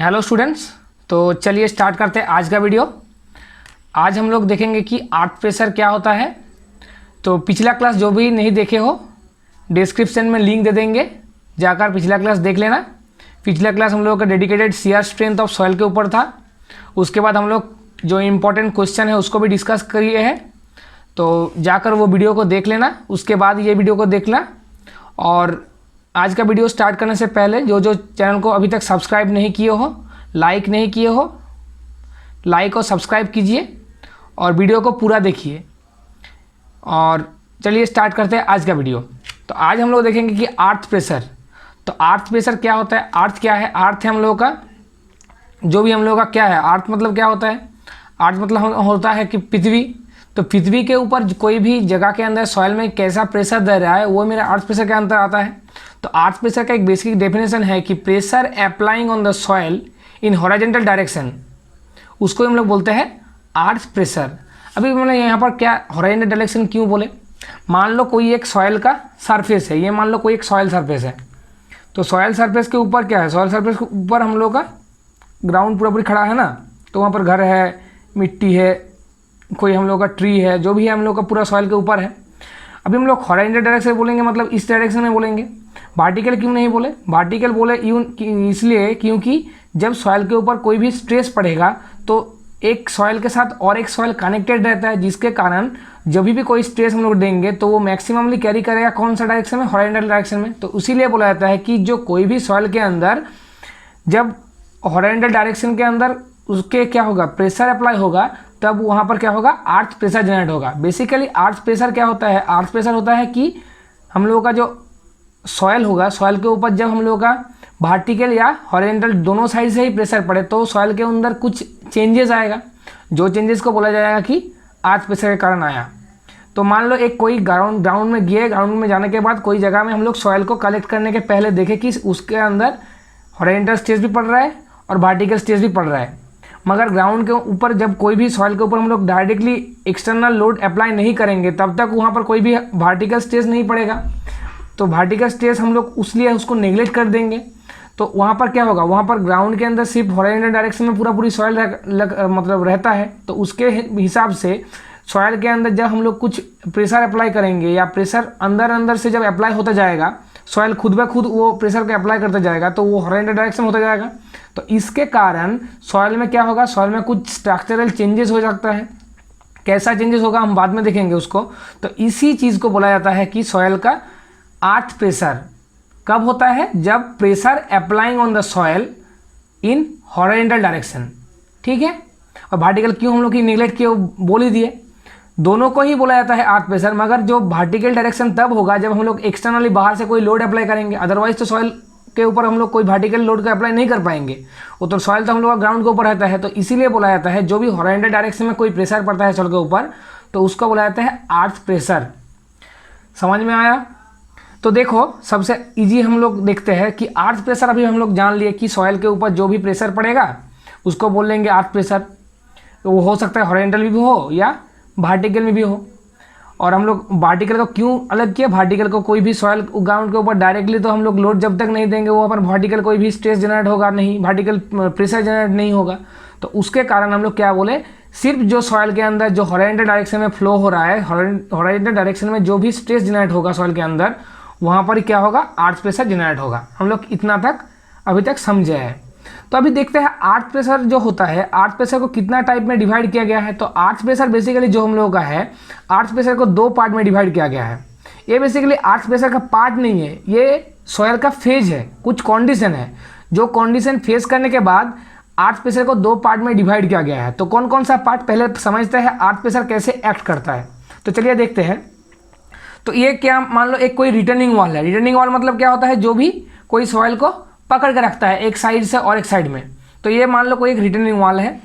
Hello students. तो चलिए start करते हैं आज का वीडियो। आज हम लोग देखेंगे कि अर्थ प्रेशर क्या होता है। तो पिछला क्लास जो भी नहीं देखे हो डिस्क्रिप्शन में लिंक दे देंगे, जाकर पिछला क्लास देख लेना। पिछला क्लास हम लोगों का dedicated shear strength of soil के ऊपर था। उसके बाद हम लोग जो इम्पोर्टेंट क्वेश्चन है उसको भी डिस्कस करिए हैं, तो जाकर वो वीडियो को देख लेना। उसके बाद ये वीडियो को देखना। और आज का वीडियो स्टार्ट करने से पहले जो चैनल को अभी तक सब्सक्राइब नहीं किए हो, लाइक नहीं किए हो, लाइक और सब्सक्राइब कीजिए और वीडियो को पूरा देखिए। और चलिए स्टार्ट करते हैं आज का वीडियो। तो आज हम लोग देखेंगे कि अर्थ प्रेशर। तो अर्थ प्रेशर क्या होता है, अर्थ क्या है। अर्थ है हम लोगों का जो भी हम लोगों का क्या है, अर्थ मतलब क्या होता है। अर्थ मतलब होता है कि पृथ्वी। तो पृथ्वी के ऊपर कोई भी जगह के अंदर सॉइल में कैसा प्रेशर दे रहा है वो मेरा अर्थ प्रेशर के अंदर आता है। तो अर्थ प्रेशर का एक बेसिक डेफिनेशन है कि pressure applying on the soil in horizontal direction, उसको हम लोग बोलते हैं अर्थ प्रेशर। अभी मैंने यहाँ पर क्या हॉरिजॉन्टल डायरेक्शन क्यों बोले, मान लो कोई एक सॉइल का सरफेस है, ये मान लो कोई एक सॉइल सरफेस है। तो सॉइल सरफेस के ऊपर क्या है, सॉइल सरफेस के ऊपर हम लोग का ग्राउंड पूरा पूरी खड़ा है ना। तो वहाँ पर घर है, मिट्टी है, कोई हम लोग का ट्री है, जो भी है हम लोग का पूरा सॉइल के ऊपर है। अभी हम लोग हॉरिजॉन्टल डायरेक्शन बोलेंगे, मतलब इस डायरेक्शन में बोलेंगे। वर्टिकल क्यों नहीं बोले, वर्टिकल बोले इसलिए क्योंकि जब सॉइल के ऊपर कोई भी स्ट्रेस पड़ेगा तो एक सॉइल के साथ और एक सॉइल कनेक्टेड रहता है, जिसके कारण जब भी कोई स्ट्रेस हम लोग देंगे तो वो मैक्सिममली कैरी करेगा कौन सा डायरेक्शन में, हॉरिजॉन्टल डायरेक्शन में। तो इसीलिए बोला जाता है कि जो कोई भी सॉइल के अंदर जब हॉरिजॉन्टल डायरेक्शन के अंदर उसके क्या होगा, प्रेशर अप्लाई होगा, तब वहाँ पर क्या होगा, अर्थ प्रेशर जनरेट होगा। बेसिकली अर्थ प्रेशर क्या होता है, अर्थ प्रेशर होता है कि हम लोगों का जो सॉइल होगा, सॉइल के ऊपर जब हम लोगों का वर्टिकल या हॉरिजॉन्टल दोनों साइड से ही प्रेशर पड़े तो सॉइल के अंदर कुछ चेंजेस आएगा, जो चेंजेस को बोला जाएगा कि अर्थ प्रेशर के कारण आया। तो मान लो एक कोई ग्राउंड में गए, ग्राउंड में जाने के बाद कोई जगह में हम लोग सॉइल को कलेक्ट करने के पहले देखें कि उसके अंदर हॉरिजॉन्टल स्ट्रेस भी पड़ रहा है और वर्टिकल स्ट्रेस भी पड़ रहा है। मगर ग्राउंड के ऊपर जब कोई भी सॉइल के ऊपर हम लोग डायरेक्टली एक्सटर्नल लोड अप्लाई नहीं करेंगे तब तक वहाँ पर कोई भी वर्टिकल स्ट्रेस नहीं पड़ेगा। तो वर्टिकल स्ट्रेस हम लोग उसलिए उसको नेग्लेक्ट कर देंगे। तो वहाँ पर क्या होगा, वहाँ पर ग्राउंड के अंदर सिर्फ हॉरिजॉन्टल डायरेक्शन में पूरी सॉइल मतलब रहता है। तो उसके हिसाब से सॉइल के अंदर जब हम लोग कुछ प्रेशर अप्लाई करेंगे या प्रेशर अंदर से जब अप्लाई होता जाएगा, सॉइल खुद ब खुद वो प्रेशर को अप्लाई करता जाएगा तो वो हॉरिजॉन्टल डायरेक्शन होता जाएगा। तो इसके कारण सॉइल में क्या होगा, सॉइल में कुछ स्ट्रक्चरल चेंजेस हो सकता है। कैसा चेंजेस होगा हम बाद में देखेंगे उसको। तो इसी चीज़ को बोला जाता है कि सॉइल का अर्थ प्रेशर कब होता है, जब pressure applying on the soil in horizontal direction. ठीक है। और वर्टिकल क्यों हम लोग की निगलेक्ट किए बोल ही दिए, दोनों को ही बोला जाता है अर्थ प्रेशर। मगर जो वर्टिकल डायरेक्शन तब होगा जब हम लोग एक्सटर्नली बाहर से कोई लोड अप्लाई करेंगे, अदरवाइज तो सॉइल के ऊपर हम लोग कोई वर्टिकल लोड का अप्लाई नहीं कर पाएंगे। वो तो सॉइल तो हम लोग का ग्राउंड के ऊपर रहता है। तो इसीलिए बोला जाता है जो भी हॉरिजॉन्टल डायरेक्शन में कोई प्रेशर पड़ता है सॉइल के ऊपर तो उसको बोला जाता है अर्थ प्रेशर। समझ में आया। तो देखो सबसे इजी हम लोग देखते हैं कि अर्थ प्रेशर अभी हम लोग जान लिए कि सॉइल के ऊपर जो भी प्रेशर पड़ेगा उसको बोल लेंगे अर्थ प्रेशर। तो वो हो सकता है हॉरिजॉन्टल भी हो या वर्टिकल में भी हो। और हम लोग वर्टिकल को क्यों अलग किया, वर्टिकल को कोई भी सॉइल ग्राउंड के ऊपर डायरेक्टली तो हम लोग लोड जब तक नहीं देंगे वहाँ पर वर्टिकल कोई भी स्ट्रेस जनरेट होगा नहीं, वर्टिकल प्रेशर जनरेट नहीं होगा। तो उसके कारण हम लोग क्या बोले, सिर्फ जो सॉइल के अंदर जो हॉरिजॉन्टल डायरेक्शन में फ्लो हो रहा है, हॉरिजॉन्टल डायरेक्शन में जो भी स्ट्रेस जनरेट होगा सॉइल के अंदर, वहाँ पर क्या होगा, अर्थ प्रेशर जनरेट होगा। हम लोग इतना तक अभी तक समझे हैं। तो अभी देखते हैं अर्थ प्रेशर जो होता है, अर्थ प्रेशर को कितना टाइप में डिवाइड किया गया है। तो अर्थ प्रेशर बेसिकली जो हम लोगों का है, अर्थ प्रेशर को दो पार्ट में डिवाइड किया गया है। ये बेसिकली अर्थ प्रेशर का पार्ट नहीं है, ये सॉइल का फेज है, कुछ कंडीशन है। जो कंडीशन फेस करने के बाद अर्थ प्रेशर को दो पार्ट में डिवाइड किया गया है। तो कौन कौन सा पार्ट पहले समझते हैं, अर्थ प्रेशर कैसे एक्ट करता है। तो चलिए देखते हैं। तो ये क्या, मान लो एक कोई रिटर्निंग वॉल है। रिटर्निंग वॉल मतलब क्या होता है, जो भी कोई सॉइल को पकड़ के रखता है एक साइड से और एक साइड में। तो ये मान लो कोई एक रिटर्निंग वॉल है।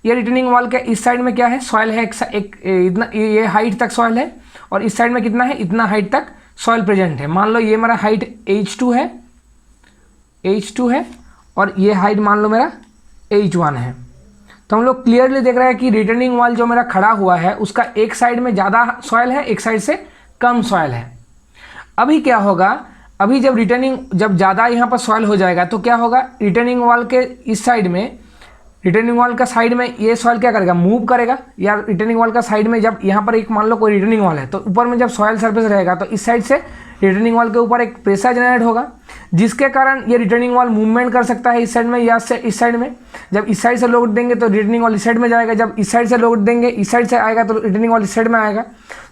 ये रिटर्निंग वॉल के इस साइड में क्या है, सॉइल है, एक इतना ये हाइट तक सॉइल है और इस साइड में कितना है, इतना हाइट तक सॉइल प्रेजेंट है। मान लो ये मेरा हाइट H2 है, H2 है और ये हाइट मान लो मेरा H1 है। तो हम लोग क्लियरली देख रहे हैं कि रिटर्निंग वॉल जो मेरा खड़ा हुआ है उसका एक साइड में ज़्यादा सॉइल है, एक साइड से कम सॉइल है। अभी क्या होगा, अभी जब ज़्यादा यहाँ पर सॉइल हो जाएगा तो क्या होगा, रिटर्निंग वॉल के इस साइड में, रिटर्निंग वॉल का साइड में ये सॉइल क्या करेगा, मूव करेगा। या रिटर्निंग वॉल का साइड में जब यहाँ पर एक मान लो कोई रिटर्निंग वॉल है तो ऊपर में जब सॉइल सरफेस रहेगा तो इस साइड से रिटर्निंग वॉल के ऊपर एक प्रेशर जनरेट होगा, जिसके कारण ये रिटर्निंग वॉल मूवमेंट कर सकता है इस साइड में या इस साइड में। जब इस साइड से लोड देंगे तो रिटर्निंग वॉल इस साइड में जाएगा, जब इस साइड से लोड देंगे इस साइड से आएगा तो रिटर्निंग वॉल इस साइड में आएगा।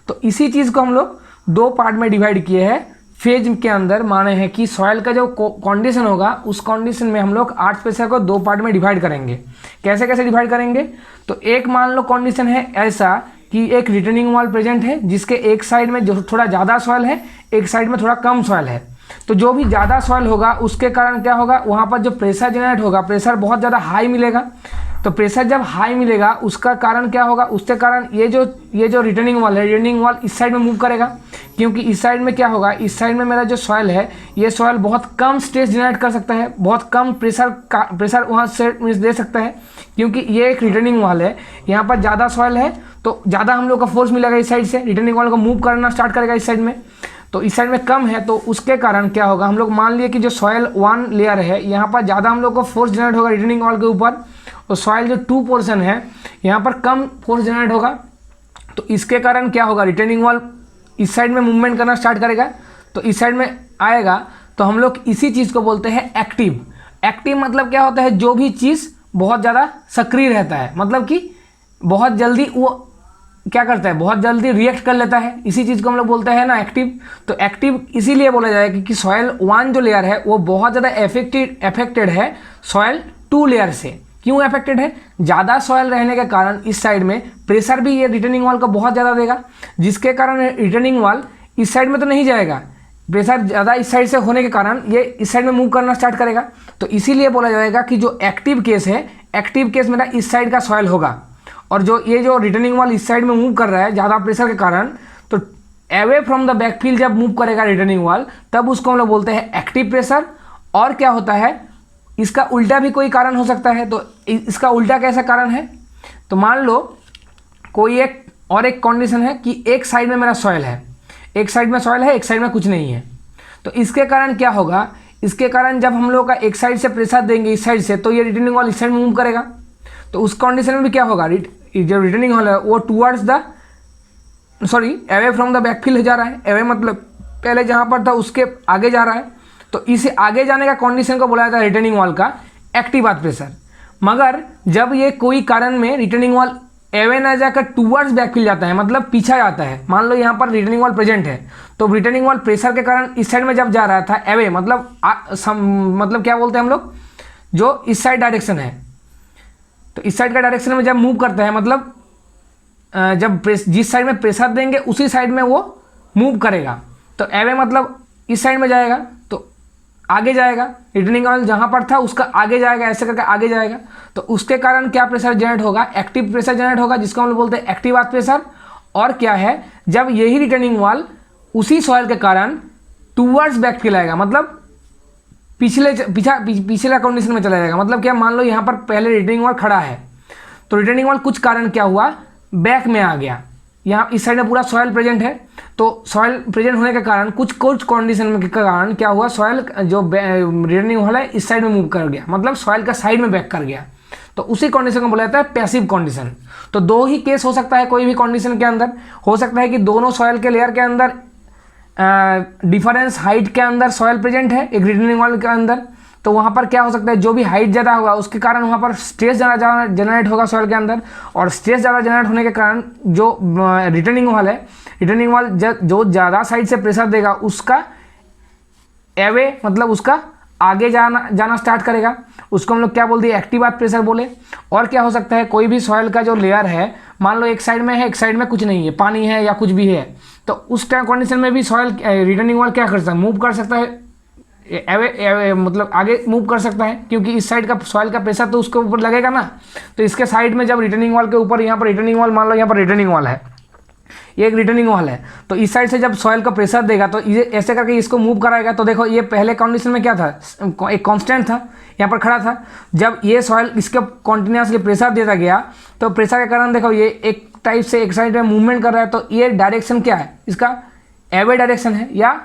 तो इसी चीज़ को हम लोग दो पार्ट में डिवाइड किए हैं फेज के अंदर। माने हैं कि सॉइल का जो कंडीशन होगा उस कंडीशन में हम लोग 8 प्रेशर को दो पार्ट में डिवाइड करेंगे। कैसे कैसे डिवाइड करेंगे, तो एक मान लो कंडीशन है ऐसा कि एक रिटर्निंग वॉल प्रेजेंट है जिसके एक साइड में जो थोड़ा ज़्यादा सॉइल है, एक साइड में थोड़ा कम सॉइल है। तो जो भी ज़्यादा सॉइल होगा उसके कारण क्या होगा, वहाँ पर जो प्रेशर जनरेट होगा, प्रेशर बहुत ज़्यादा हाई मिलेगा। तो प्रेशर जब हाई मिलेगा उसका कारण क्या होगा, उसके कारण ये जो रिटर्निंग वॉल है, रिटर्निंग वॉल इस साइड में मूव करेगा, क्योंकि इस साइड में क्या होगा, इस साइड में मेरा जो सॉइल है ये सॉइल बहुत कम स्ट्रेस जनरेट कर सकता है, बहुत कम प्रेशर वहाँ से दे सकता है, क्योंकि ये एक रिटर्निंग वॉल है। यहाँ पर ज़्यादा सॉइल है तो ज़्यादा हम लोग का फोर्स मिलेगा इस साइड से, रिटर्निंग वॉल को मूव करना स्टार्ट करेगा इस साइड में। तो इस साइड में कम है तो उसके कारण क्या होगा, हम लोग मान लिए कि जो सॉइल 1 लेयर है यहाँ पर ज़्यादा हम लोग को फोर्स जनरेट होगा रिटर्निंग वॉल के ऊपर, और सॉइल जो 2 पोर्शन है यहाँ पर कम फोर्स जनरेट होगा। तो इसके कारण क्या होगा, रिटर्निंग वॉल इस साइड में मूवमेंट करना स्टार्ट करेगा, तो इस साइड में आएगा। तो हम लोग इसी चीज़ को बोलते हैं एक्टिव। एक्टिव मतलब क्या होता है, जो भी चीज़ बहुत ज़्यादा सक्रिय रहता है, मतलब कि बहुत जल्दी वो क्या करता है, बहुत जल्दी रिएक्ट कर लेता है, इसी चीज़ को हम लोग बोलते हैं ना एक्टिव। तो एक्टिव इसीलिए बोला जाएगा क्योंकि सॉइल 1 जो लेयर है वो बहुत ज़्यादा अफेक्टेड है सॉइल 2 लेयर से। क्यों अफेक्टेड है, ज़्यादा सॉइल रहने के कारण इस साइड में प्रेशर भी ये रिटर्निंग वॉल को बहुत ज़्यादा देगा, जिसके कारण रिटर्निंग वॉल इस साइड में तो नहीं जाएगा, प्रेशर ज़्यादा इस साइड से होने के कारण ये इस साइड में मूव करना स्टार्ट करेगा। तो इसीलिए बोला जाएगा कि जो एक्टिव केस है, एक्टिव केस मेरा इस साइड का सॉइल होगा, और जो रिटर्निंग वॉल इस साइड में मूव कर रहा है ज़्यादा प्रेशर के कारण, तो अवे फ्रॉम द बैकफील्ड जब मूव करेगा रिटर्निंग वॉल तब उसको हम लोग बोलते हैं एक्टिव प्रेशर। और क्या होता है, इसका उल्टा भी कोई कारण हो सकता है। तो इसका उल्टा कैसा कारण है, तो मान लो कोई एक कंडीशन है कि एक साइड में मेरा सॉइल है, एक साइड में सॉइल है, एक साइड में कुछ नहीं है। तो इसके कारण क्या होगा, इसके कारण जब हम लोग का एक साइड से प्रेशर देंगे इस साइड से, तो ये रिटर्निंग वॉल इस साइड में मूव करेगा। तो उस कंडीशन में भी क्या होगा, जो रिटर्निंग वॉल है वो अवे फ्रॉम द बैकफील्ड जा रहा है। अवे मतलब पहले जहाँ पर था उसके आगे जा रहा है। तो इसे आगे जाने का कंडीशन को बोला जाता है रिटर्निंग वॉल का एक्टिव अर्थ प्रेशर। मगर जब ये कोई कारण में रिटर्निंग वॉल एवे ना जाकर टूवर्ड्स बैकफील्ड जाता है, मतलब पीछा जाता है, मान लो यहाँ पर रिटर्निंग वॉल प्रेजेंट है, तो रिटर्निंग वॉल प्रेशर के कारण इस साइड में जब जा रहा था एवे मतलब क्या बोलते हैं हम लोग, जो इस साइड डायरेक्शन है, तो इस साइड का डायरेक्शन में जब मूव करता है, मतलब जब जिस साइड में प्रेशर देंगे उसी साइड में वो मूव करेगा। तो एवे मतलब इस साइड में जाएगा, तो आगे जाएगा, रिटर्निंग वॉल जहाँ पर था उसका आगे जाएगा, ऐसे करके आगे जाएगा। तो उसके कारण क्या प्रेशर जनरेट होगा, एक्टिव प्रेशर जनरेट होगा, जिसको हम लोग बोलते हैं एक्टिव अर्थ प्रेशर। और क्या है, जब यही रिटर्निंग वॉल उसी सॉइल के कारण टूवर्ड्स बैकफील्ड आएगा, मतलब पिछला कंडीशन में चला जाएगा। मतलब क्या, मान लो यहाँ पर पहले रिटर्निंग वॉल खड़ा है, तो रिटर्निंग वॉल कुछ कारण क्या हुआ, बैक में आ गया। यहाँ इस साइड में पूरा सॉइल प्रेजेंट है, तो सॉइल प्रेजेंट होने के कारण कुछ कंडीशन में के कारण क्या हुआ, सॉइल जो रिटर्निंग वॉल है इस साइड में मूव कर गया, मतलब सॉइल का साइड में बैक कर गया। तो उसी कंडीशन को बोला जाता है पैसिव कंडीशन। तो दो ही केस हो सकता है कोई भी कंडीशन के अंदर, हो सकता है कि दोनों सॉइल के लेयर के अंदर डिफरेंस हाइट के अंदर सॉइल प्रेजेंट है एक रिटर्निंग वॉल के अंदर, तो वहाँ पर क्या हो सकता है, जो भी हाइट ज़्यादा होगा उसके कारण वहाँ पर स्ट्रेस ज़्यादा जनरेट होगा सॉइल के अंदर, और स्ट्रेस ज़्यादा जनरेट होने के कारण जो रिटर्निंग वॉल है, रिटर्निंग वॉल जो ज़्यादा साइड से प्रेशर देगा उसका एवे मतलब उसका आगे जाना स्टार्ट करेगा, उसको हम लोग क्या बोलते हैं, एक्टिव अर्थ प्रेशर बोले। और क्या हो सकता है, कोई भी सॉइल का जो लेयर है, मान लो एक साइड में है, एक साइड में कुछ नहीं है, पानी है या कुछ भी है, तो उस टाइम कंडीशन में भी सॉइल रिटर्निंग वॉल क्या कर सकता है, मूव कर सकता है, एवे मतलब आगे मूव कर सकता है, क्योंकि इस साइड का सॉइल का प्रेशर तो उसके ऊपर लगेगा ना। तो इसके साइड में जब रिटर्निंग वॉल के ऊपर, यहाँ पर रिटर्निंग वॉल, मान लो यहाँ पर रिटर्निंग वॉल है, ये एक रिटर्निंग वॉल है, तो इस साइड से जब सॉइल का प्रेशर देगा तो ये ऐसे करके इसको मूव कराएगा। तो देखो ये पहले कंडीशन में क्या था, एक कांस्टेंट था, यहाँ पर खड़ा था। जब ये सॉइल इसके कॉन्टिन्यूसली प्रेशर देता गया, तो प्रेशर के कारण देखो ये एक टाइप से एक साइड में मूवमेंट कर रहा है। तो ये डायरेक्शन क्या है, इसका एवे डायरेक्शन है या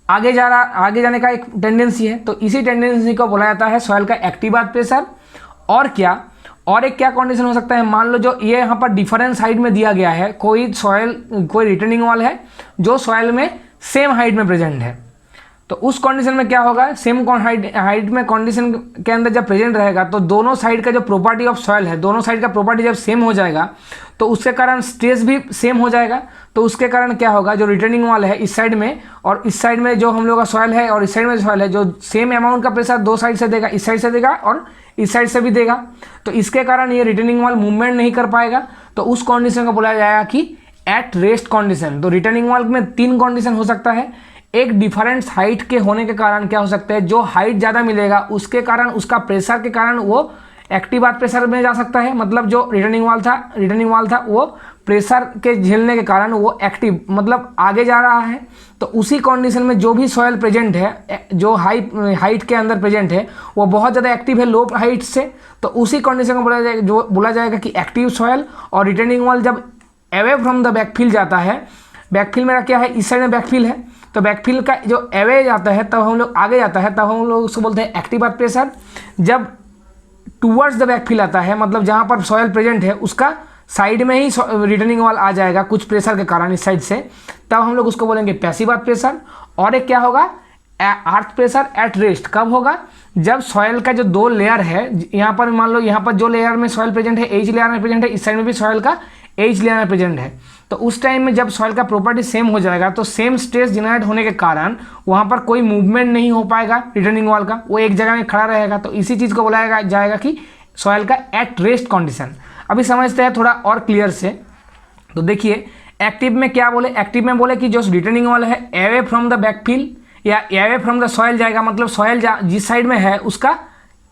आगे जाने का एक टेंडेंसी है, तो इसी टेंडेंसी को बोला जाता है सॉइल का एक्टिव अर्थ प्रेशर। और क्या, और एक क्या कंडीशन हो सकता है, मान लो जो ये यहाँ पर डिफरेंस हाइट में दिया गया है, कोई रिटर्निंग वॉल है जो सॉइल में सेम हाइट में प्रेजेंट है, तो उस कंडीशन में क्या होगा, सेम हाइट में कंडीशन के अंदर जब प्रेजेंट रहेगा तो दोनों साइड का जो प्रॉपर्टी ऑफ सॉइल है, दोनों साइड का प्रॉपर्टी जब सेम हो जाएगा तो उसके कारण स्ट्रेस भी सेम हो जाएगा। तो उसके कारण क्या होगा, जो रिटर्निंग वॉल है इस साइड में और इस साइड में जो हम लोग का सॉइल है और इस साइड में सॉइल है, जो सेम अमाउंट का प्रेशर दो साइड से देगा, इस साइड से देगा और इस साइड से भी देगा, तो इसके कारण ये रिटर्निंग वॉल मूवमेंट नहीं कर पाएगा। तो उस कंडीशन को बोला जाएगा कि एट रेस्ट कंडीशन। तो रिटर्निंग वॉल में 3 कंडीशन हो सकता है। एक डिफरेंस हाइट के होने के कारण क्या हो सकता है, जो हाइट ज़्यादा मिलेगा उसके कारण, उसका प्रेशर के कारण वो एक्टिव अर्थ प्रेशर में जा सकता है, मतलब जो रिटर्निंग वॉल था वो प्रेशर के झेलने के कारण वो एक्टिव मतलब आगे जा रहा है। तो उसी कंडीशन में जो भी सॉइल प्रेजेंट है, जो हाइट के अंदर प्रेजेंट है, वो बहुत ज़्यादा एक्टिव है लो हाइट से, तो उसी कंडीशन को बोला जाएगा कि एक्टिव सॉइल। और रिटर्निंग वॉल जब अवे फ्रॉम द बैकफिल जाता है, बैकफिल मेरा क्या है, इस साइड में बैकफिल है, तो बैकफिल का जो अवे जाता है तब हम लोग आगे जाता है, तब हम लोग उसको बोलते हैं एक्टिव अर्थ प्रेशर। जब टूवर्ड्स द बैकफिल आता है, मतलब जहाँ पर सॉइल प्रेजेंट है उसका साइड में ही रिटर्निंग वॉल आ जाएगा कुछ प्रेशर के कारण इस साइड से, तब हम लोग उसको बोलेंगे पैसिव अर्थ प्रेशर। और एक क्या होगा, अर्थ प्रेशर एट रेस्ट। कब होगा, जब सॉइल का जो 2 लेयर है, यहाँ पर मान लो यहाँ पर जो लेयर में सॉइल प्रेजेंट है एच लेयर में प्रेजेंट है, इस साइड में भी सॉइल का एच लेयर में प्रेजेंट है, तो उस टाइम में जब सॉइल का प्रॉपर्टी सेम हो जाएगा तो सेम स्ट्रेस जनरेट होने के कारण वहाँ पर कोई मूवमेंट नहीं हो पाएगा रिटर्निंग वॉल का, वो एक जगह में खड़ा रहेगा। तो इसी चीज़ को बोला जाएगा कि सॉइल का एट रेस्ट कंडीशन। अभी समझते हैं थोड़ा और क्लियर से। तो देखिए एक्टिव में क्या बोले, एक्टिव में बोले कि जो रिटर्निंग वॉल है अवे फ्रॉम द बैकफिल या अवे फ्रॉम द सॉइल जाएगा, मतलब सॉइल जिस साइड में है उसका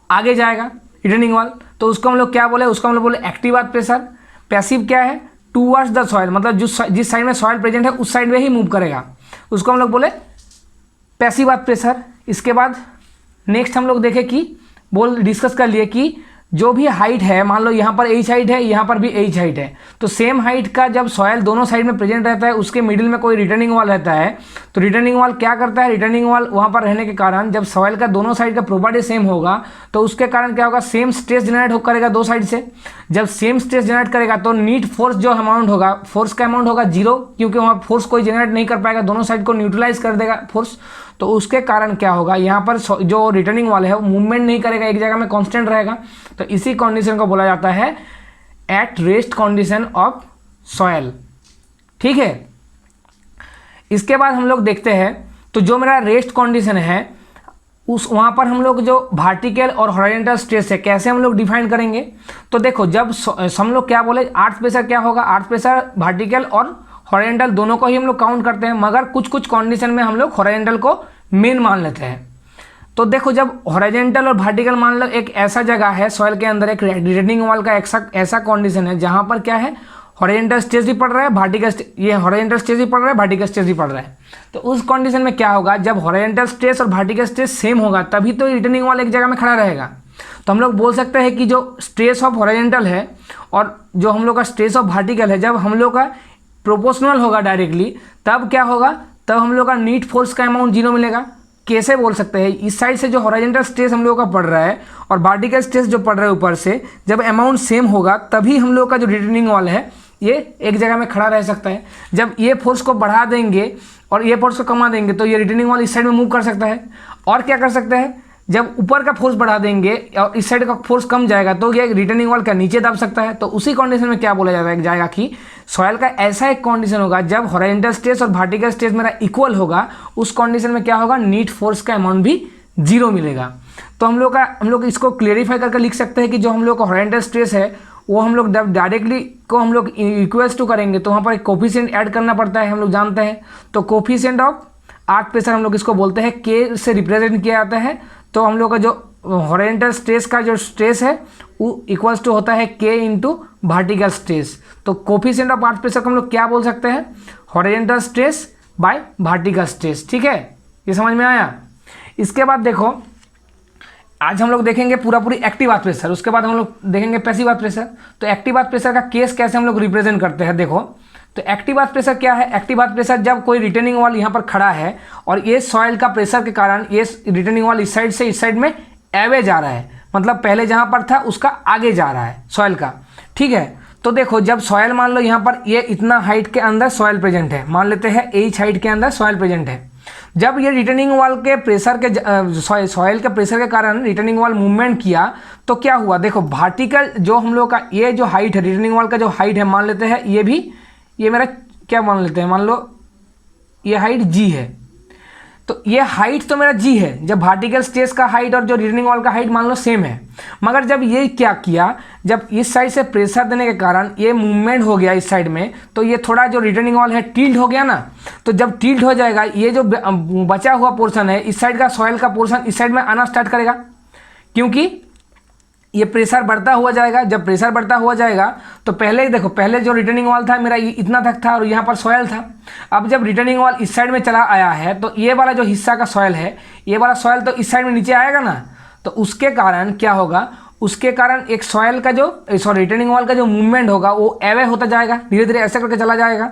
आगे जाएगा रिटर्निंग वॉल, तो उसको हम लोग क्या बोले, उसको हम लोग बोले एक्टिव अर्थ प्रेशर। पैसिव क्या है, टूवर्ड्स द सॉइल, मतलब जिस साइड में सॉइल प्रेजेंट है उस साइड में ही मूव करेगा, उसको हम लोग बोले पैसिव अर्थ प्रेशर। इसके बाद नेक्स्ट हम लोग देखें कि डिस्कस कर लिए कि जो भी हाइट है, मान लो यहाँ पर एच हाइट है, यहाँ पर भी एच हाइट है, तो सेम हाइट का जब सॉइल दोनों साइड में प्रेजेंट रहता है, उसके मिडिल में कोई रिटर्निंग वॉल रहता है, तो रिटर्निंग वॉल क्या करता है, रिटर्निंग वॉल वहाँ पर रहने के कारण जब सॉइल का दोनों साइड का प्रॉपर्टी सेम होगा तो उसके कारण क्या होगा, सेम स्ट्रेस जनरेट करेगा दो साइड से। जब सेम स्ट्रेस जनरेट करेगा तो नीट फोर्स जो अमाउंट होगा, फोर्स का अमाउंट होगा 0, क्योंकि वहाँ फोर्स कोई जनरेट नहीं कर पाएगा, दोनों साइड को न्यूट्रलाइज कर देगा फोर्स। तो उसके कारण क्या होगा, यहाँ पर जो रिटर्निंग वॉल है वो मूवमेंट नहीं करेगा, एक जगह में कांस्टेंट रहेगा। तो इसी कंडीशन को बोला जाता है at rest condition of soil. ठीक है, इसके बाद हम लोग देखते हैं, तो जो मेरा रेस्ट कंडीशन है उस वहाँ पर हम लोग जो वर्टिकल और हॉरिजॉन्टल स्ट्रेस है कैसे हम लोग डिफाइन करेंगे। तो देखो जब हम लोग क्या बोले, अर्थ प्रेशर क्या होगा, अर्थ प्रेशर वर्टिकल और हॉरिजॉन्टल दोनों को ही हम लोग काउंट करते हैं, मगर कुछ कुछ कंडीशन में हम लोग हॉरिजॉन्टल को मेन मान लेते हैं। तो देखो जब हॉरिजॉन्टल और वर्टिकल मान लो एक ऐसा जगह है सॉइल के अंदर, एक रिटर्निंग वॉल का ऐसा कंडीशन है जहाँ पर क्या है, हॉरिजॉन्टल स्ट्रेस भी पड़ रहा है, हॉरिजॉन्टल स्ट्रेस भी पड़ रहा है, वर्टिकल स्ट्रेस भी पड़ रहा है। तो उस कंडीशन में क्या होगा, जब हॉरिजॉन्टल स्ट्रेस और वर्टिकल स्ट्रेस सेम होगा तभी तो रिटर्निंग वॉल एक जगह में खड़ा रहेगा। तो हम लोग बोल सकते हैं कि जो स्ट्रेस ऑफ हॉरिजॉन्टल है और जो हम लोग का स्ट्रेस ऑफ वर्टिकल है, जब हम लोग का प्रोपोर्शनल होगा डायरेक्टली, तब क्या होगा, तब हम लोग का नीट फोर्स का अमाउंट 0 मिलेगा। कैसे बोल सकते हैं, इस साइड से जो हॉरिजॉन्टल स्ट्रेस हम लोग का पड़ रहा है और वर्टिकल स्ट्रेस जो पड़ रहा है ऊपर से, जब अमाउंट सेम होगा तभी हम लोग का जो रिटर्निंग वॉल है ये एक जगह में खड़ा रह सकता है। जब ये फोर्स को बढ़ा देंगे और ये फोर्स को कमा देंगे तो ये रिटर्निंग वॉल इस साइड में मूव कर सकता है। और क्या कर सकते हैं, जब ऊपर का फोर्स बढ़ा देंगे और इस साइड का फोर्स कम जाएगा तो ये रिटर्निंग वॉल का नीचे दब सकता है। तो उसी कंडीशन में क्या बोला जाएगा कि सॉइल का ऐसा एक कंडीशन होगा जब हॉरिजॉन्टल स्ट्रेस और वर्टिकल स्ट्रेस मेरा इक्वल होगा, उस कंडीशन में क्या होगा, नीट फोर्स का अमाउंट भी 0 मिलेगा। तो हम लोग इसको क्लेरिफाई करके लिख सकते हैं कि जो हम लोग का हॉरिजॉन्टल स्ट्रेस है वो हम लोग डायरेक्टली को हम लोग इक्वल्स टू करेंगे तो वहाँ पर एक कोफिशिएंट ऐड करना पड़ता है, हम लोग जानते हैं। तो कोफिशिएंट ऑफ अर्थ प्रेशर हम लोग इसको बोलते हैं, के से रिप्रेजेंट किया जाता है। तो हम लोग का जो हॉरिजॉन्टल स्ट्रेस का जो स्ट्रेस है वो इक्वल्स टू होता है के इंटू वर्टिकल स्ट्रेस। तो कोफिशिएंट ऑफ अर्थ प्रेशर को हम लोग क्या बोल सकते हैं, horizontal stress by vertical stress. ठीक है, ये समझ में आया। इसके बाद देखो आज हम लोग देखेंगे पूरी एक्टिव अर्थ प्रेशर, उसके बाद हम लोग देखेंगे पैसिव अर्थ प्रेशर। तो एक्टिव अर्थ प्रेशर का केस कैसे हम लोग रिप्रेजेंट करते हैं देखो। तो एक्टिव अर्थ प्रेशर क्या है? एक्टिव अर्थ प्रेशर जब कोई रिटर्निंग वॉल यहाँ पर खड़ा है और ये सॉइल का प्रेशर के कारण ये रिटर्निंग वॉल इस साइड से इस साइड में एवे जा रहा है, मतलब पहले जहाँ पर था उसका आगे जा रहा है सॉइल का। ठीक है, तो देखो जब सॉइल मान लो यहाँ पर ये इतना हाइट के अंदर सॉइल प्रेजेंट है, मान लेते हैं एच हाइट के अंदर सॉइल प्रेजेंट है। जब ये रिटर्निंग वॉल के प्रेशर के सॉइल के प्रेशर के कारण रिटर्निंग वॉल मूवमेंट किया तो क्या हुआ? देखो वर्टिकल जो हम लोग का ये जो हाइट है, रिटर्निंग वॉल का जो हाइट है, मान लेते हैं ये मेरा क्या मान लेते हैं, मान लो ये हाइट जी है, तो ये हाइट तो मेरा जी है। जब वर्टिकल स्ट्रेस का हाइट और जो रिटर्निंग वॉल का हाइट मान लो सेम है, मगर जब ये क्या किया, जब इस साइड से प्रेशर देने के कारण ये मूवमेंट हो गया इस साइड में, तो ये थोड़ा जो रिटर्निंग वॉल है टिल्ट हो गया ना। तो जब टिल्ट हो जाएगा ये जो बचा हुआ पोर्शन है इस साइड का सॉइल का पोर्शन इस साइड में आना स्टार्ट करेगा, क्योंकि ये प्रेशर बढ़ता हुआ जाएगा। जब प्रेशर बढ़ता हुआ जाएगा तो पहले ही देखो, पहले जो रिटर्निंग वॉल था मेरा ये इतना तक था और यहाँ पर सॉयल था। अब जब रिटर्निंग वॉल इस साइड में चला आया है तो ये वाला जो हिस्सा का सॉयल है, ये वाला सॉयल तो इस साइड में नीचे आएगा ना, तो उसके कारण क्या होगा, उसके कारण एक सॉयल का जो रिटर्निंग वॉल का जो मूवमेंट होगा वो एवे होता जाएगा, धीरे धीरे ऐसे करके चला जाएगा।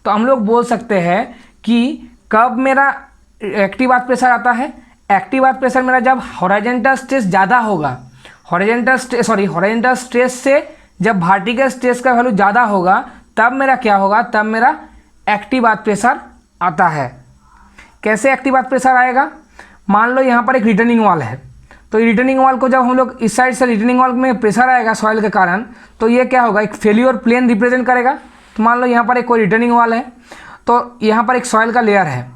तो हम लोग बोल सकते हैं कि कब मेरा एक्टिव अर्थ प्रेशर आता है? एक्टिव अर्थ प्रेशर मेरा जब हॉरिजॉन्टल स्ट्रेस ज़्यादा होगा, हॉरिजॉन्टल स्ट्रेस से जब वर्टिकल स्ट्रेस का वैल्यू ज़्यादा होगा तब मेरा क्या होगा, तब मेरा एक्टिव अर्थ प्रेशर आता है। कैसे एक्टिव अर्थ प्रेशर आएगा? मान लो यहाँ पर एक रिटर्निंग वॉल है, तो रिटर्निंग वॉल को जब हम लोग इस साइड से रिटर्निंग वॉल में प्रेशर आएगा सॉइल के कारण, तो ये क्या होगा, एक फेल्योर प्लेन रिप्रेजेंट करेगा। तो मान लो यहाँ पर एक कोई रिटर्निंग वॉल है, तो यहाँ पर एक सॉइल का लेयर है।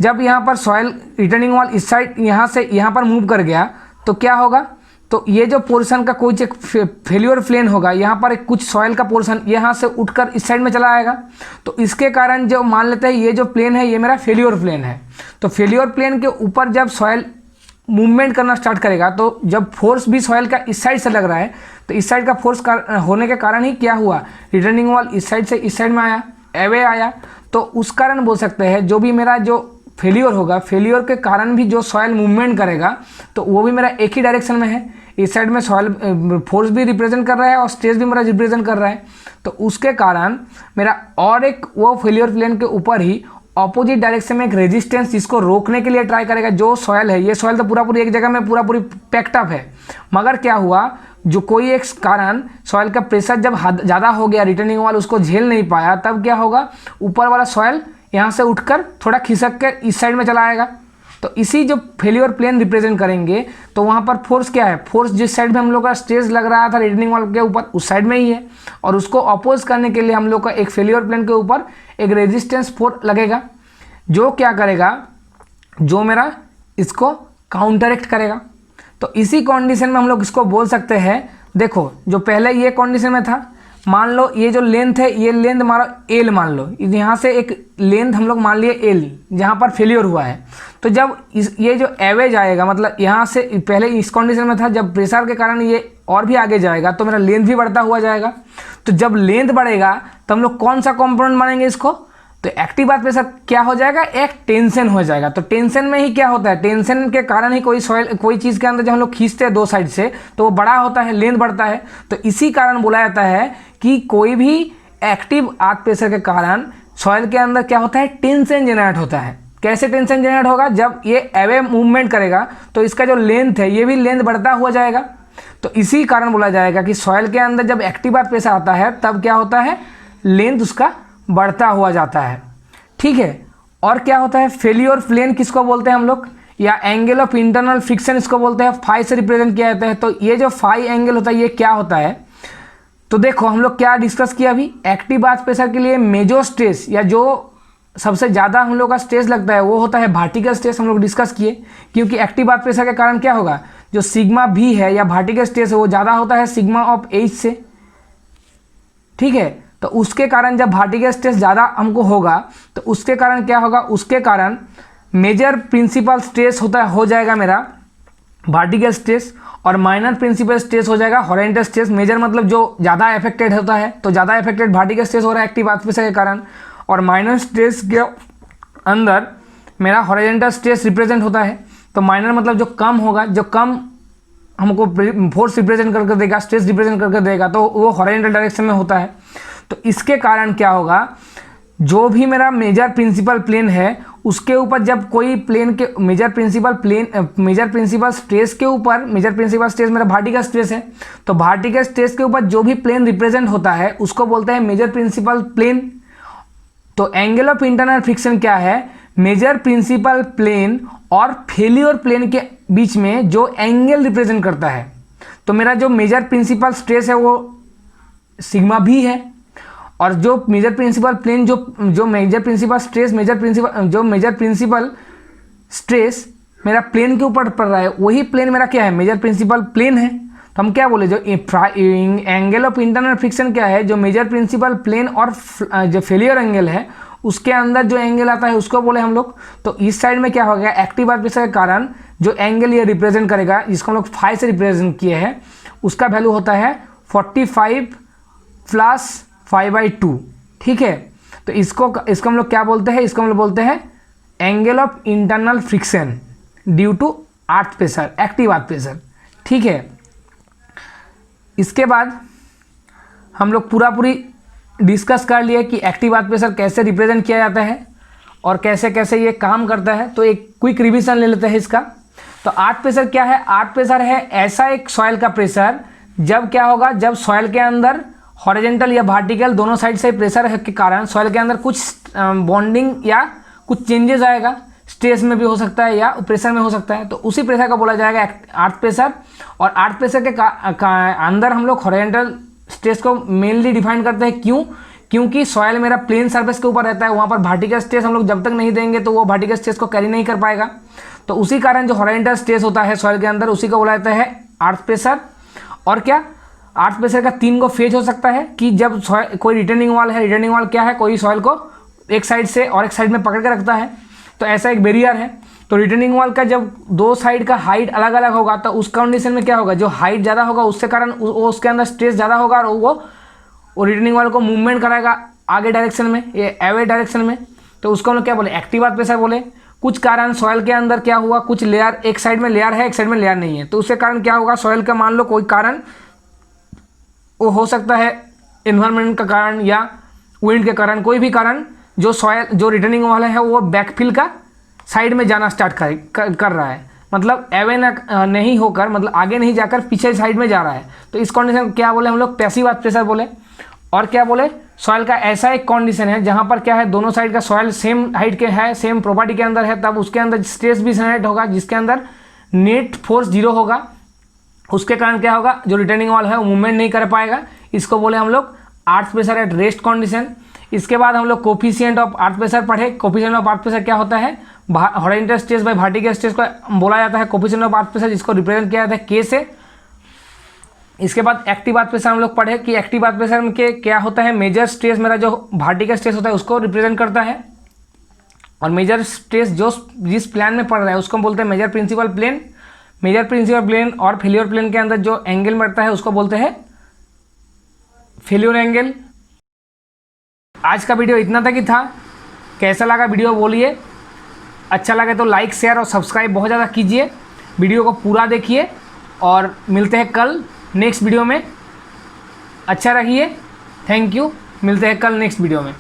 जब यहाँ पर सॉइल रिटर्निंग वॉल इस साइड यहाँ से यहाँ पर मूव कर गया तो क्या होगा, तो ये जो पोर्शन का कोई एक फेल्योर प्लेन होगा, यहाँ पर एक कुछ सॉइल का पोर्शन यहाँ से उठकर इस साइड में चला आएगा। तो इसके कारण जो मान लेते हैं ये जो प्लेन है ये मेरा फेल्योर प्लेन है। तो फेल्योर प्लेन के ऊपर जब सॉइल मूवमेंट करना स्टार्ट करेगा, तो जब फोर्स भी सॉइल का इस साइड से लग रहा है, तो इस साइड का फोर्स होने के कारण ही क्या हुआ, रिटर्निंग वॉल इस साइड से इस साइड में आया, एवे आया। तो उस कारण बोल सकते हैं जो भी मेरा जो फेल्योर होगा, फेल्योर के कारण भी जो सॉइल मूवमेंट करेगा तो वो भी मेरा एक ही डायरेक्शन में है। इस साइड में सॉइल फोर्स भी रिप्रेजेंट कर रहा है और स्ट्रेस भी मेरा रिप्रेजेंट कर रहा है। तो उसके कारण मेरा और एक वो फेल्योर प्लेन के ऊपर ही ऑपोजिट डायरेक्शन में एक रेजिस्टेंस जिसको रोकने के लिए ट्राई करेगा। जो सॉइल है, ये सॉइल तो पूरी एक जगह में पूरी पैक्ड अप है, मगर क्या हुआ, जो कोई एक कारण सॉइल का प्रेशर जब ज़्यादा हो गया, रिटर्निंग वॉल उसको झेल नहीं पाया, तब क्या होगा, ऊपर वाला सॉइल यहाँ से उठकर थोड़ा खिसक कर इस साइड में चला आएगा। तो इसी जो फेल्योर प्लेन रिप्रेजेंट करेंगे, तो वहाँ पर फोर्स क्या है, फोर्स जिस साइड में हम लोग का स्ट्रेस लग रहा था रिटर्निंग वॉल के ऊपर उस साइड में ही है, और उसको अपोज करने के लिए हम लोग का एक फेल्योर प्लेन के ऊपर एक रेजिस्टेंस फोर्स लगेगा, जो क्या करेगा, जो मेरा इसको काउंटरएक्ट करेगा। तो इसी कंडीशन में हम लोग इसको बोल सकते हैं, देखो जो पहले ये कंडीशन में था, मान लो ये जो लेंथ है, ये लेंथ मारो एल मान लो, यहाँ से एक लेंथ हम लोग मान लिए एल जहाँ पर फेलियर हुआ है। तो जब ये जो एवेज आएगा, मतलब यहाँ से पहले इस कंडीशन में था, जब प्रेशर के कारण ये और भी आगे जाएगा तो मेरा लेंथ भी बढ़ता हुआ जाएगा। तो जब लेंथ बढ़ेगा तो हम लोग कौन सा कॉम्पोनेंट मानेंगे इसको, तो एक्टिव अर्थ प्रेशर क्या हो जाएगा, एक टेंशन हो जाएगा। तो टेंशन में ही क्या होता है, टेंशन के कारण ही कोई चीज़ के अंदर जब हम लोग खींचते हैं दो साइड से तो वो बड़ा होता है, लेंथ बढ़ता है। तो इसी कारण बोला जाता है कि कोई भी एक्टिव अर्थ प्रेशर के कारण सॉइल के अंदर क्या होता है, टेंशन जनरेट होता है। कैसे टेंशन जनरेट होगा, जब ये एवे मूवमेंट करेगा तो इसका जो लेंथ है ये भी लेंथ बढ़ता हुआ जाएगा। तो इसी कारण बोला जाएगा कि सॉइल के अंदर जब एक्टिव अर्थ प्रेशर आता है तब क्या होता है, लेंथ उसका बढ़ता हुआ जाता है। ठीक है, और क्या होता है, फेल्योर प्लेन किसको बोलते हैं हम लोग, या एंगल ऑफ इंटरनल फ्रिक्शन इसको बोलते हैं, फाई से रिप्रेजेंट किया जाता है। तो ये जो फाई एंगल होता है ये क्या होता है, तो देखो हम लोग क्या डिस्कस किया अभी, एक्टिव अर्थ प्रेशर के लिए मेजर स्ट्रेस या जो सबसे ज़्यादा हम लोग का स्ट्रेस लगता है वो होता है वर्टिकल स्ट्रेस, हम लोग डिस्कस किए। क्योंकि एक्टिव अर्थ प्रेशर के कारण क्या होगा, जो सिग्मा भी है या वर्टिकल स्ट्रेस है वो ज़्यादा होता है सिग्मा ऑफ एच से। ठीक है, तो उसके कारण जब वर्टिकल स्ट्रेस ज़्यादा हमको होगा तो उसके कारण क्या होगा, उसके कारण मेजर प्रिंसिपल स्ट्रेस हो जाएगा मेरा वर्टिकल स्ट्रेस, और माइनर प्रिंसिपल स्ट्रेस हो जाएगा हॉरिजॉन्टल स्ट्रेस। मेजर मतलब जो ज़्यादा अफेक्टेड होता है, तो ज़्यादा अफेक्टेड वर्टिकल स्ट्रेस हो रहा है एक्टिव अर्थ प्रेशर के कारण, और माइनर स्ट्रेस के अंदर मेरा हॉरिजॉन्टल स्ट्रेस रिप्रेजेंट होता है। तो माइनर मतलब जो कम होगा, जो कम हमको फोर्स रिप्रेजेंट करके देगा, स्ट्रेस रिप्रेजेंट करके देगा, तो वो हॉरिजॉन्टल डायरेक्शन में होता है। तो इसके कारण क्या होगा, जो भी मेरा मेजर प्रिंसिपल प्लेन है उसके ऊपर जब कोई प्लेन के मेजर प्रिंसिपल स्ट्रेस के ऊपर, मेजर प्रिंसिपल स्ट्रेस मेरा वर्टिकल स्ट्रेस है, तो वर्टिकल स्ट्रेस के ऊपर जो भी प्लेन रिप्रेजेंट होता है उसको बोलते हैं मेजर प्रिंसिपल प्लेन। तो एंगल ऑफ इंटरनल फ्रिक्शन क्या है? मेजर प्रिंसिपल प्लेन और फेल्योर प्लेन के बीच में जो एंगल रिप्रेजेंट करता है। तो मेरा जो मेजर प्रिंसिपल स्ट्रेस है वो सिग्मा भी है, और जो मेजर प्रिंसिपल प्लेन जो मेजर प्रिंसिपल स्ट्रेस मेरा प्लेन के ऊपर पड़ रहा है, वही प्लेन मेरा क्या है? मेजर प्रिंसिपल प्लेन है। तो हम क्या बोले, जो एंगल ऑफ इंटरनल फ्रिक्शन क्या है? जो मेजर प्रिंसिपल प्लेन और जो फेलियर एंगल है उसके अंदर जो एंगल आता है उसको बोले हम लोग। तो इस साइड में क्या हो गया? एक्टिव वर्क प्रेशर के कारण जो एंगल ये रिप्रेजेंट करेगा, जिसको हम लोग फाई से रिप्रेजेंट किए हैं, उसका वैल्यू होता है 45 + 5/2। ठीक है, तो इसको हम लोग क्या बोलते हैं? इसको हम लोग बोलते हैं angle of internal friction due to earth pressure, active earth pressure. ठीक है, इसके बाद हम लोग पूरी डिस्कस कर लिए कि एक्टिव अर्थ प्रेशर कैसे रिप्रेजेंट किया जाता है और कैसे कैसे ये काम करता है। तो एक क्विक रिवीजन ले लेते हैं इसका। तो अर्थ प्रेशर क्या है? अर्थ प्रेशर है ऐसा एक सॉइल का प्रेशर जब क्या होगा, जब सॉइल के अंदर हॉरिजॉन्टल या वर्टिकल दोनों साइड से प्रेशर के कारण सॉइल के अंदर कुछ बॉन्डिंग या कुछ चेंजेस आएगा, स्ट्रेस में भी हो सकता है या प्रेशर में हो सकता है, तो उसी प्रेशर का बोला जाएगा अर्थ प्रेशर। और अर्थ प्रेशर के अंदर हम लोग हॉरिजॉन्टल स्ट्रेस को मेनली डिफाइन करते हैं। क्यों? क्योंकि सॉइल मेरा प्लेन सरफेस के ऊपर रहता है, वहाँ पर वर्टिकल स्ट्रेस हम लोग जब तक नहीं देंगे तो वो वर्टिकल स्ट्रेस को कैरी नहीं कर पाएगा। तो उसी कारण जो हॉरिजॉन्टल स्ट्रेस होता है सॉइल के अंदर, उसी को बोला जाता है अर्थ प्रेशर। और क्या, अर्थ प्रेशर का 3 को फेज हो सकता है कि जब कोई रिटर्निंग वॉल है, रिटर्निंग वॉल क्या है? कोई सॉइल को एक साइड से और एक साइड में पकड़ के रखता है, तो ऐसा एक बैरियर है। तो रिटर्निंग वॉल का जब दो साइड का हाइट अलग अलग होगा तो उस कंडीशन में क्या होगा? जो हाइट ज़्यादा होगा उसके कारण उसके अंदर स्ट्रेस ज़्यादा होगा और वो रिटर्निंग वॉल को मूवमेंट कराएगा आगे डायरेक्शन में, ये अवे डायरेक्शन में। तो उसको हम लोग क्या बोले? एक्टिव अर्थ प्रेशर बोले। कुछ कारण सॉइल के अंदर क्या हुआ, कुछ लेयर, एक साइड में लेयर है एक साइड में लेयर नहीं है, तो उसके कारण क्या होगा? सॉइल का मान लो कोई कारण वो हो सकता है एनवायरनमेंट का कारण या विंड के कारण, कोई भी कारण जो सॉइल जो रिटर्निंग वाला है वो बैकफिल का साइड में जाना स्टार्ट कर रहा है, मतलब एवे नहीं होकर, मतलब आगे नहीं जाकर पीछे साइड में जा रहा है। तो इस कंडीशन को क्या बोले हम लोग? पैसिव अर्थ प्रेशर बोले। और क्या बोले? सॉइल का ऐसा एक कंडीशन है जहाँ पर क्या है, दोनों साइड का सॉइल सेम हाइट के है, सेम प्रॉपर्टी के अंदर है, तब उसके अंदर स्ट्रेस भी जनरेट होगा जिसके अंदर नेट फोर्स 0 होगा। उसके कारण क्या होगा? जो रिटर्निंग वॉल है वो मूवमेंट नहीं कर पाएगा। इसको बोले हम लोग earth pressure at rest condition. इसके बाद हम लोग कोफिशिएंट ऑफ अर्थ प्रेशर पढ़े। कोफिशिएंट ऑफ अर्थ प्रेशर क्या होता है? Horizontal stress by vertical stress को बोला जाता है कोफिशिएंट ऑफ अर्थ प्रेशर, जिसको रिप्रेजेंट किया जाता है के से। इसके बाद एक्टिव अर्थ प्रेशर हम लोग पढ़े कि एक्टिव अर्थ प्रेशर में क्या होता है? मेजर स्ट्रेस मेरा जो वर्टिकल स्ट्रेस होता है उसको रिप्रेजेंट करता है, और मेजर स्ट्रेस जो जिस प्लेन में पड़ रहा है उसको बोलते हैं major principal plane. Major principal plane और फेल्योर प्लेन के अंदर जो एंगल बढ़ता है उसको बोलते हैं फेल्योर एंगल। आज का वीडियो इतना तक ही था। कैसा लगा वीडियो बोलिए, अच्छा लगे तो लाइक शेयर और सब्सक्राइब बहुत ज़्यादा कीजिए। वीडियो को पूरा देखिए और मिलते हैं कल नेक्स्ट वीडियो में। अच्छा रहिए, थैंक यू, मिलते हैं कल नेक्स्ट वीडियो में।